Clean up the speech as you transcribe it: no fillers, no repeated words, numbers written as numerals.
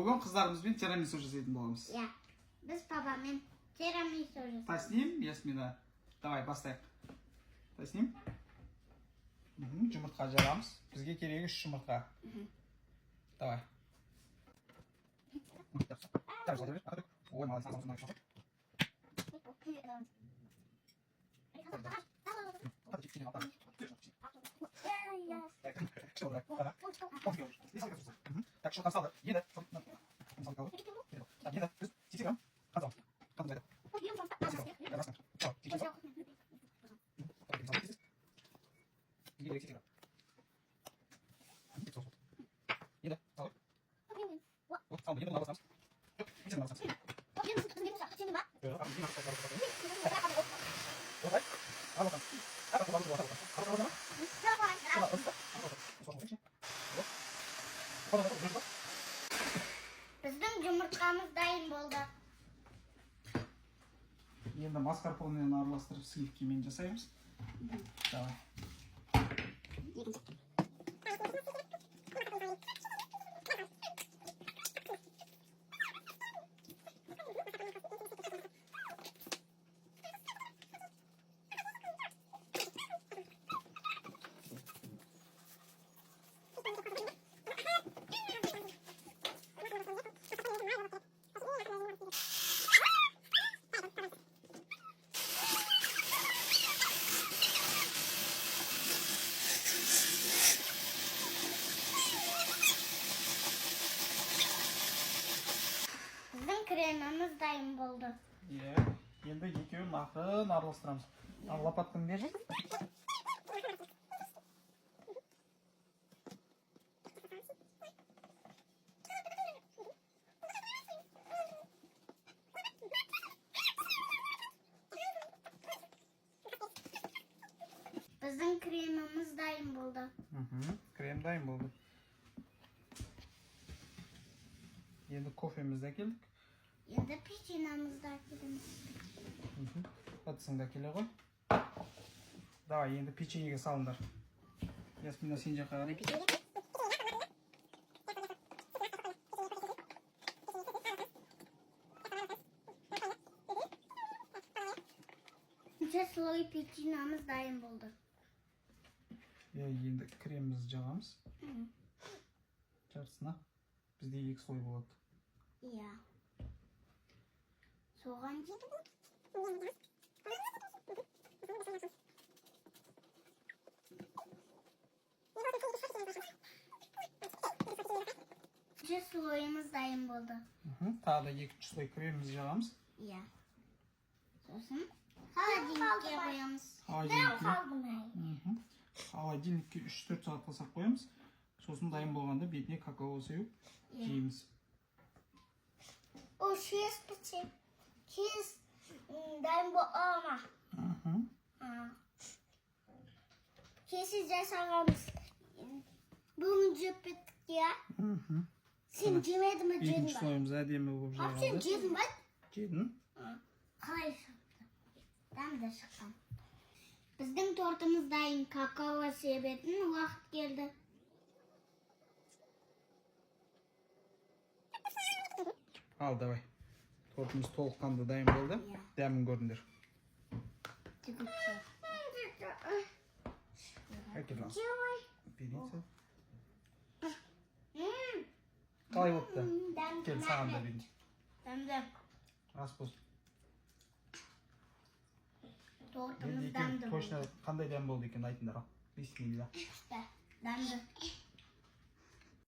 Bugün kızlarımızla tiramisu жасайтын боламыз. Ya. Biz babamın tiramisu жасаймыз. Tasnim, Yasmina. Давай, бастайық. Tasnim. Жұмыртқа жарамыз. Бізге керегі 3 жұмыртқа. Давай. Ой, молодец. Так, что там стало? Еда. Еда. 10 грамм. Потом. Потом это. Еда. Вот, там еда надо там. Еда надо там. Біздің жұмыртқамыз дайын болды. Енді маскарпонені араластырып сливкамен жасаймыз. Давай. Біздің креміміз дайын болды. Енді екеуін ақырын араластырамыз. Лопатканы бер. Біздің креміміз дайын болды. Крем дайын болды. Енді кофемізді әкелдік. Енді печеньемізді әкелеміз. Ыдысыңды әкеле ғой. Давай, енді печеньеге салыңдар. Ясмина, сен жаққа қарай. Үшінші слой печеньеміз дайын болды. Енді кремімізді жағамыз. Жартысына. Бізде 2 слой болады. Иә. Соған үшінші слойымыз дайын болды. Тағы да 2 слой кремімізді жағамыз. Иә. Сосын холодильникке қоямыз. Холодильникке 3-4 сағат қалсақ қоямыз. Сосын дайын болғанда бетіне какао сеуіп жейміз. О, чиз печенье. Чиз дайын болма. Чиз жасағанбыз. Бүгін жеп біттік, я? Сен жемедің бе, жедің ба? 2 слойымыз әдемі болып Сен жағылды. жедің ба? Жедің? Қалай шықты? Дәмді шыққан. Біздің тортымыз дайын, какао себетін уақыт келді. Ал, давай. Тортымыз толыққанды дайын болды. Дәмін көрдіңдер. Әкел ал. Берейін. Қалай болыпты? Кел, саған да берейін. Дәмді. Рас болсын. Тортымыз дәмді болды. Точно қандай дәм болды екен айтыңдар ал. Бисмилла. Дәмді.